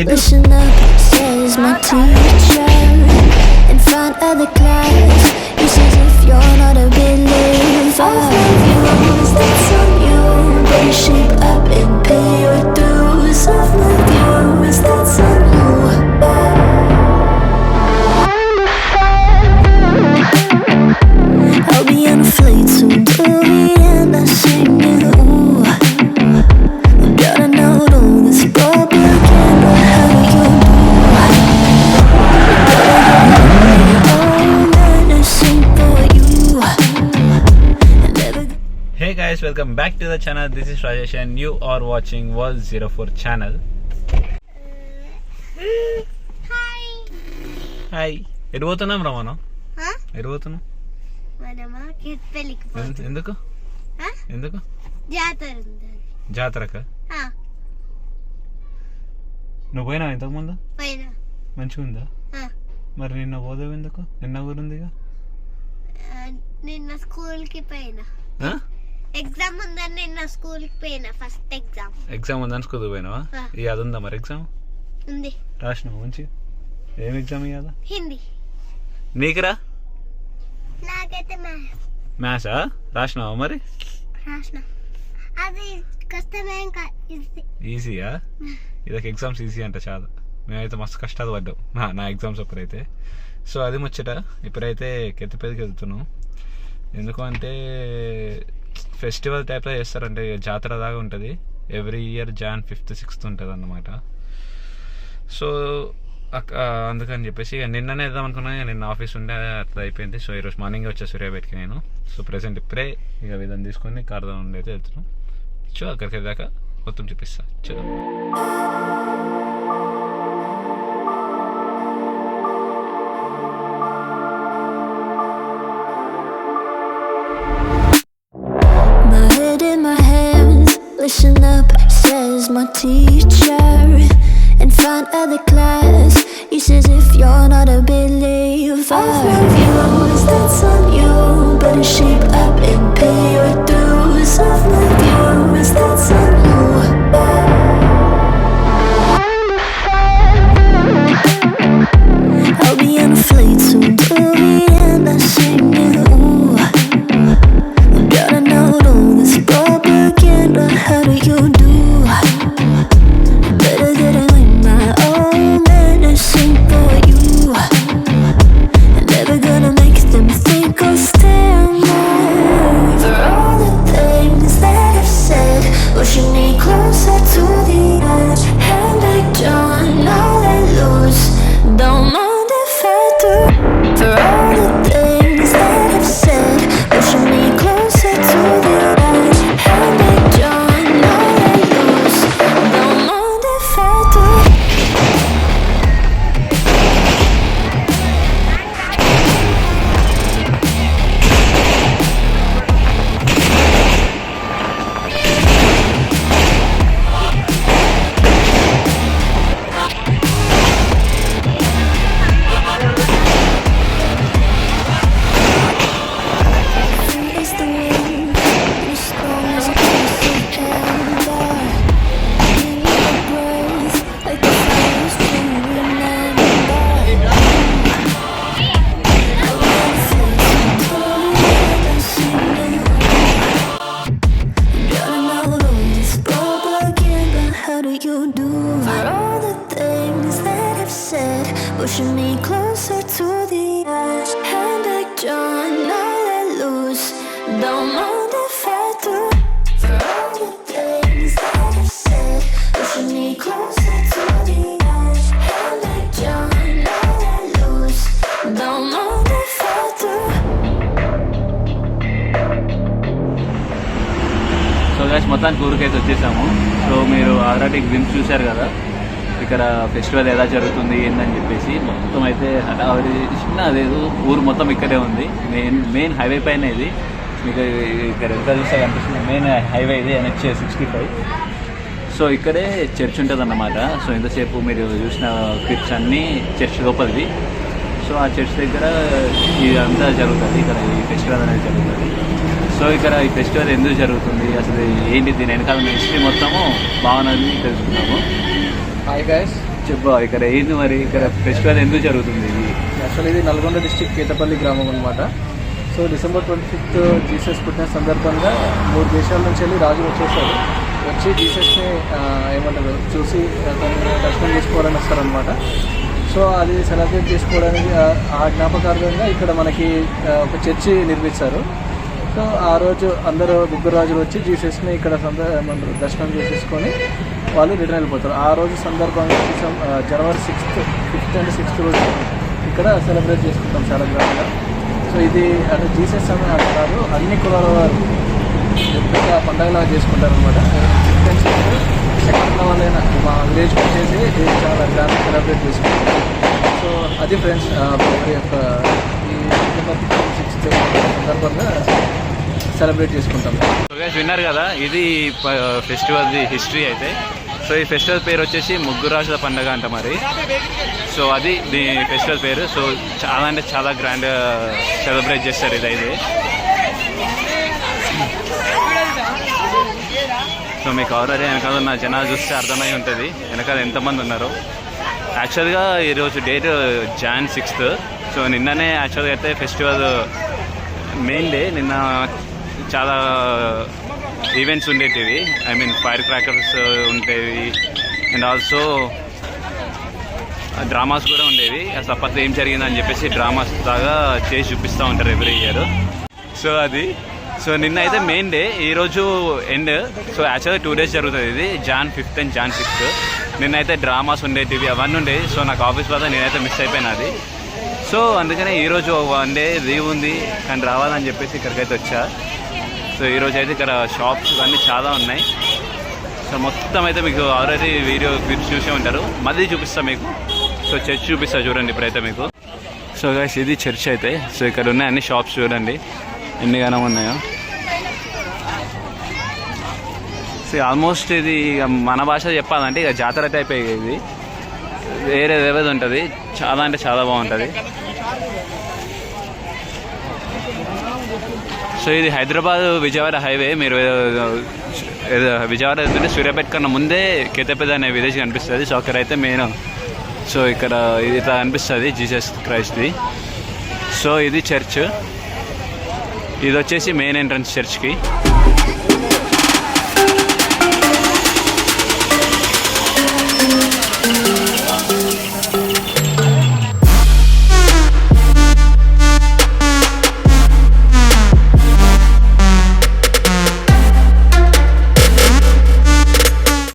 Listen up, says my teacher in front of the class. He says if you're not a believer, I'll love you, that's on you. Better shape up and pay your dues. I'll love you, that's on you. I'll be on a flight soon to the end. I sing you. Gotta know all this propaganda. How do you do? Hey guys, welcome back to the channel. This is Rajesh and you are watching World 04 channel. Hi. ఎటు పోతున్నాం రా మనం? ఎటు పోతున్నాం? మనమా కిట్పెలికి పోతున్నాం. ఎందుకు? ఎందుకు? జాతర ఉంది. జాతరకా? నువ్వు పోయినావు ఇంతకు ముందు? పోయినా. మంచిగా ఉందా? మరి నిన్న పోదావు ఎందుకు? నిన్న ఊరుందిగా. నిన్న స్కూల్ కి పోయినా. ఎగ్జామ్ ఉందని నిన్న స్కూల్ కి పోయినా. ఫస్ట్ ఎగ్జామ్ ఉందని స్కూల్ పోయినావా? ఈ అది ఉందా మరి ఎగ్జామ్? ఉంది. రాసినావు మంచిగా? ఏం ఎగ్జామ్ ఇయ్యాదా? హిందీ. నీకురా? నాకైతే మ్యాథ్సా? రాసినావా మరి? రాసినా. అది కష్టమేం కాదు, ఈజీయా? ఇదొక ఎగ్జామ్స్ ఈజీ అంట చాలా. మేమైతే మస్తు కష్టాలు పడ్డాం నా ఎగ్జామ్స్ అప్పుడైతే. సో అది ముచ్చట. ఇప్పుడైతే కెత్తిపేదకి వెళ్తున్నాం. ఎందుకు అంటే ఫెస్టివల్ టైప్లో చేస్తారంటే జాతర దాకా ఉంటుంది. Every year Jan 5th 6th ఉంటుంది అన్నమాట. సో అందుకని చెప్పేసి ఇక నిన్ననే వేద్దాం అనుకున్నా. నిన్న ఆఫీస్ ఉండే అట్లా అయిపోయింది. సో ఈరోజు మార్నింగ్ వచ్చా సూర్యాపేటకి నేను. సో ప్రెసెంట్ ఇప్పుడే ఇక విధంగా తీసుకొని కార్లో ఉండి అయితే వెళ్తున్నాం. చూ అక్కడికి వెళ్ళాక మొత్తం చూపిస్తా. చలో. Listen up, says my teacher in front of the class. He says if you're not a believer, I'll love you, that's on you. Better shape up and pay your dues. I'll love you, that's on you. I'll be on a flight soon to the end. I sing you. Gotta know all this propaganda. How do you do? Better get it in my own medicine for you. Never gonna make them think I'll stand there. For all the things that I've said, pushing me closer to the edge. And I don't know let loose. Don't mind if I do. For all the things that I've said, pushing me closer to the edge. And I don't know let loose. Don't mind if I do. Is the wind, your storm is a piece of amber. Give me a breath, like the fires to remember. I wanna feel some gotta know all this propaganda. How do you do? For all the things that I've said, pushing me closer to the edge. And I don't know let loose. Don't mind if I do. For all the things that I've said, pushing me closer to the edge. And I don't know let loose. Don't mind if I do. So guys మొత్తానికి ఊరికైతే వచ్చేసాము. So మీరు already glimpse చూశారు కదా ఇక్కడ festival ఎలా జరుగుతుంది ఏందని చెప్పేసి. మొత్తం అయితే హడావిడి చిన్న అదేదో ఊరు మొత్తం ఇక్కడే ఉంది. మెయిన్ హైవే పైన ఇది మీకు ఇక్కడ ఎంత చూస్తే కనిపిస్తుంది. మెయిన్ హైవే ఇది NH 65. సో ఇక్కడే చర్చ్ ఉంటుంది అన్నమాట. సో ఇంతసేపు మీరు చూసిన క్లిప్స్ అన్నీ చర్చ్ లోపలిది. సో ఆ చర్చ్ దగ్గర ఇదంతా జరుగుతుంది. ఇక్కడ ఈ ఫెస్టివల్ అనేది జరుగుతుంది. సో ఇక్కడ ఈ ఫెస్టివల్ ఎందుకు జరుగుతుంది, అసలు ఏంటి, దీని వెనకాల హిస్టరీ మొత్తము బాగున్నది తెలుసుకున్నాము. హాయ్ గైస్, చెప్పు ఇక్కడ ఏంది మరి ఇక్కడ ఫెస్టివల్ ఎందుకు జరుగుతుంది ఇది? యాక్చువల్లీ ఇది నల్గొండ డిస్టిక్ కేతపల్లి గ్రామం అనమాట. సో డిసెంబర్ 25th జీసస్ పుట్టిన సందర్భంగా 3 దేశాల నుంచి వెళ్ళి రాజులు వచ్చేసారు. వచ్చి జీసస్ని ఏమంటారు చూసి అతన్ని దర్శనం చేసుకోవాలని వస్తారనమాట. సో అది సెలబ్రేట్ చేసుకోవడానికి ఆ జ్ఞాపకార్థంగా ఇక్కడ మనకి ఒక చర్చి నిర్మించారు. సో ఆ రోజు అందరూ 3 రాజులు వచ్చి జీసస్ని ఇక్కడ ఏమంటారు దర్శనం చేసేసుకొని వాళ్ళు రిటర్న్ వెళ్ళిపోతారు. ఆ రోజు సందర్భంగా జనవరి 6th, 5th and 6th రోజు ఇక్కడ సెలబ్రేట్ చేసుకుంటాం చాలా గ్రాండ్గా. సో ఇది అంటే జీసస్ అని అంటారు, అన్ని కులాల వారు ఎక్కువగా పండగలా చేసుకుంటారు అనమాట. 5th and 6th ఎక్కడ వాళ్ళైనా మా విలేజ్కి వచ్చేసి ఇది చాలా గ్రాండ్గా సెలబ్రేట్ చేసుకుంటారు. సో అది ఫ్రెండ్స్ యొక్క ఈ 6th సందర్భంగా సెలబ్రేట్ చేసుకుంటాం. విన్నారు కదా, ఇది ఫెస్టివల్ది హిస్టరీ అయితే. సో ఈ ఫెస్టివల్ పేరు వచ్చేసి ముగ్గురు రాజుల పండుగ అంట మరి. సో అది దీని ఫెస్టివల్ పేరు. సో చాలా అంటే చాలా గ్రాండ్గా సెలబ్రేట్ చేస్తారు ఇదైతే. సో మీకు ఆల్రెడీ వెనకాల ఉన్న జనాలు చూస్తే అర్థమై ఉంటుంది వెనకాల ఎంతమంది ఉన్నారో. యాక్చువల్గా ఈరోజు డేట్ Jan 6th. సో నిన్ననే యాక్చువల్గా అయితే ఫెస్టివల్ మెయిన్ డే. నిన్న చాలా ఈవెంట్స్ ఉండేటివి, ఐ మీన్ ఫైర్ క్రాకర్స్ ఉండేవి అండ్ ఆల్సో డ్రామాస్ కూడా ఉండేవి. అసలు ఏం జరిగిందని చెప్పేసి డ్రామాస్ లాగా చేసి చూపిస్తూ ఉంటారు ఎవ్రీ ఇయర్. సో అది సో నిన్న అయితే మెయిన్ డే, ఈరోజు ఎండ్. సో యాక్చువల్గా 2 days జరుగుతుంది ఇది, Jan 5th and Jan 6th. నిన్నైతే డ్రామాస్ ఉండేటివి అవన్నీ ఉండేవి. సో నాకు ఆఫీస్ వల్ల నేనైతే మిస్ అయిపోయినా అది. సో అందుకనే ఈరోజు 1 day లీవ్ ఉంది కానీ రావాలని చెప్పేసి ఇక్కడికైతే వచ్చా. సో ఈరోజు అయితే ఇక్కడ షాప్స్ అన్నీ చాలా ఉన్నాయి. సో మొత్తం అయితే మీకు ఆల్రెడీ వీడియో క్లిప్స్ చూసే ఉంటారు, మళ్ళీ చూపిస్తా మీకు. సో చర్చ్ చూపిస్తా చూడండి ఇప్పుడైతే మీకు. సో గైస్ ఇది చర్చ్ అయితే. సో ఇక్కడ ఉన్నాయి అన్ని షాప్స్ చూడండి ఎన్ని గానం ఉన్నాయో. సో ఆల్మోస్ట్ ఇది మన భాష చెప్పాలంటే ఇక జాతర టైప్ ఇది, వేరే వేరేది ఉంటుంది. చాలా అంటే చాలా బాగుంటుంది. సో ఇది హైదరాబాద్ విజయవాడ హైవే. మీరు విజయవాడ వెళ్తుంటే సూర్యాపేట కన్నా ముందే కేతపల్లి అనే విలేజ్ కనిపిస్తుంది. సో అక్కడైతే మెయిన్. సో ఇక్కడ ఇది ఇట్లా అనిపిస్తుంది జీసస్ క్రైస్ట్ది. సో ఇది చర్చ్, ఇది వచ్చేసి మెయిన్ ఎంట్రన్స్ చర్చ్కి.